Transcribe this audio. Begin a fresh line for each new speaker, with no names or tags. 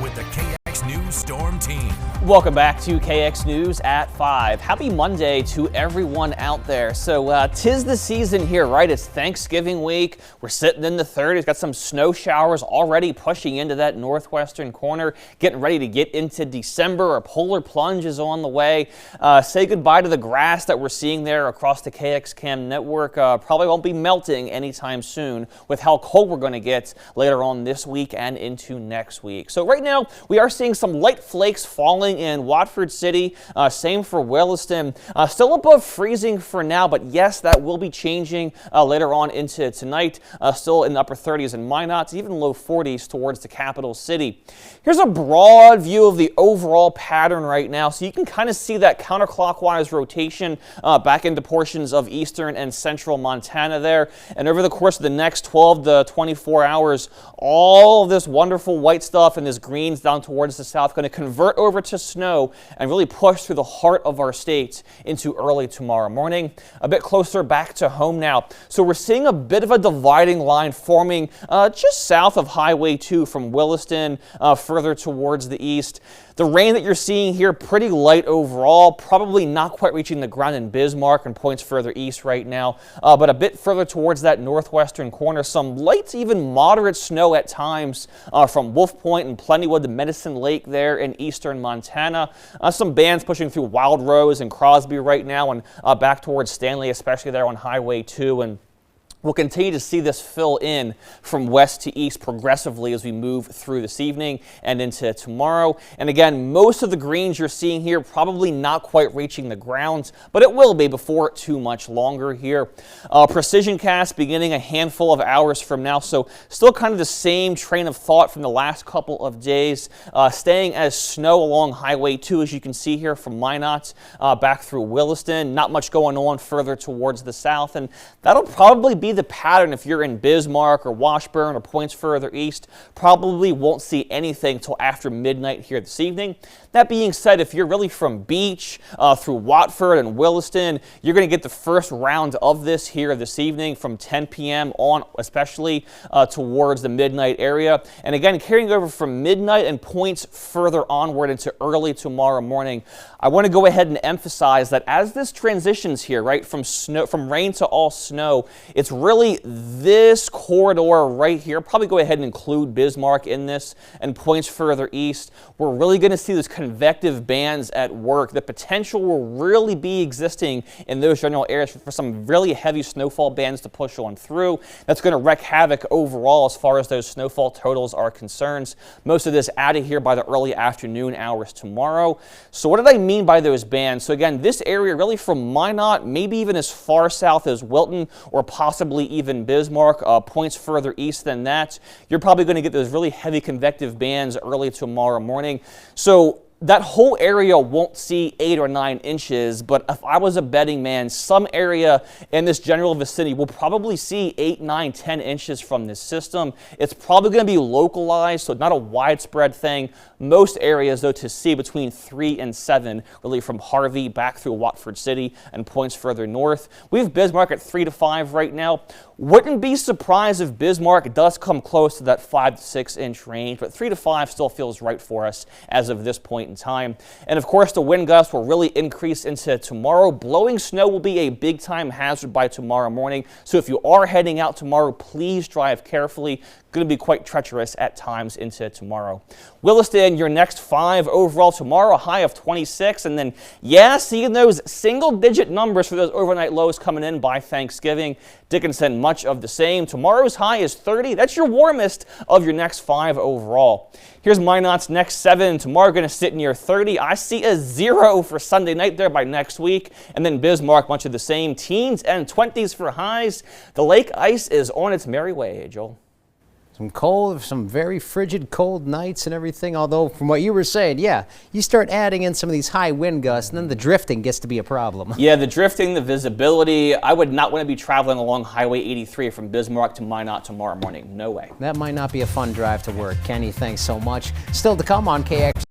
with the KX News Storm Team.
Welcome back to KX News at 5. Happy Monday to everyone out there. So tis the season here, right? It's Thanksgiving week. We're sitting in the 30s. Got some snow showers already pushing into that northwestern corner. Getting ready to get into December. A polar plunge is on the way. Say goodbye to the grass that we're seeing there across the KX Cam network. Probably won't be melting anytime soon with how cold we're going to get later on this week and into next week. So right now we are seeing some light flakes falling in Watford City. Same for Williston. Still above freezing for now, but yes, that will be changing later on into tonight. Still in the upper 30s in Minot, even low 40s towards the capital city. Here's a broad view of the overall pattern right now, so you can kind of see that counterclockwise rotation back into portions of eastern and central Montana there. And over the course of the next 12 to 24 hours, all of this wonderful white stuff and this greens down towards the south going to convert over to snow and really push through the heart of our state into early tomorrow morning. A bit closer back to home now. So we're seeing a bit of a dividing line forming just south of Highway 2 from Williston further towards the east. The rain that you're seeing here, pretty light overall, probably not quite reaching the ground in Bismarck and points further east right now, but a bit further towards that northwestern corner. Some light to even moderate snow at times from Wolf Point and Plentywood to Medicine Lake there in eastern Montana. Some bands pushing through Wild Rose and Crosby right now and back towards Stanley, especially there on Highway 2. And we'll continue to see this fill in from west to east progressively as we move through this evening and into tomorrow. And again, most of the greens you're seeing here probably not quite reaching the ground, but it will be before too much longer here. Precision cast beginning a handful of hours from now, so still kind of the same train of thought from the last couple of days. Staying as snow along Highway 2, as you can see here from Minot back through Williston. Not much going on further towards the south, and that'll probably be the pattern if you're in Bismarck or Washburn or points further east. Probably won't see anything till after midnight here this evening. That being said, if you're really from Beach through Watford and Williston, you're going to get the first round of this here this evening from 10 p.m. on, especially towards the midnight area. And again, carrying over from midnight and points further onward into early tomorrow morning. I want to go ahead and emphasize that as this transitions here, right, from rain to all snow, it's really this corridor right here. Probably go ahead and include Bismarck in this and points further east. We're really going to see this convective bands at work. The potential will really be existing in those general areas for some really heavy snowfall bands to push on through. That's going to wreak havoc overall as far as those snowfall totals are concerned. Most of this out of here by the early afternoon hours tomorrow. So what did I mean by those bands? So again, this area really from Minot, maybe even as far south as Wilton or possibly even Bismarck, points further east than that. You're probably going to get those really heavy convective bands early tomorrow morning. So that whole area won't see 8 or 9 inches, but if I was a betting man, some area in this general vicinity will probably see 8, 9, 10 inches from this system. It's probably going to be localized, so not a widespread thing. Most areas, though, to see between 3 and 7, really from Harvey back through Watford City and points further north. We have Bismarck at 3 to 5 right now. Wouldn't be surprised if Bismarck does come close to that 5 to 6 inch range, but 3 to 5 still feels right for us as of this point in time. And of course, the wind gusts will really increase into tomorrow. Blowing snow will be a big time hazard by tomorrow morning. So if you are heading out tomorrow, please drive carefully. Going to be quite treacherous at times into tomorrow. Williston, your next 5 overall tomorrow, a high of 26. And then, yeah, seeing those single-digit numbers for those overnight lows coming in by Thanksgiving. Dickinson, much of the same. Tomorrow's high is 30. That's your warmest of your next 5 overall. Here's Minot's next 7. Tomorrow going to sit near 30. I see a 0 for Sunday night there by next week. And then Bismarck, much of the same. Teens and 20s for highs. The lake ice is on its merry way, Joel.
Some very frigid cold nights and everything, although from what you were saying, yeah, you start adding in some of these high wind gusts and then the drifting gets to be a problem.
Yeah, the drifting, the visibility. I would not want to be traveling along Highway 83 from Bismarck to Minot tomorrow morning. No way.
That might not be a fun drive to work. Kenny, thanks so much. Still to come on KX.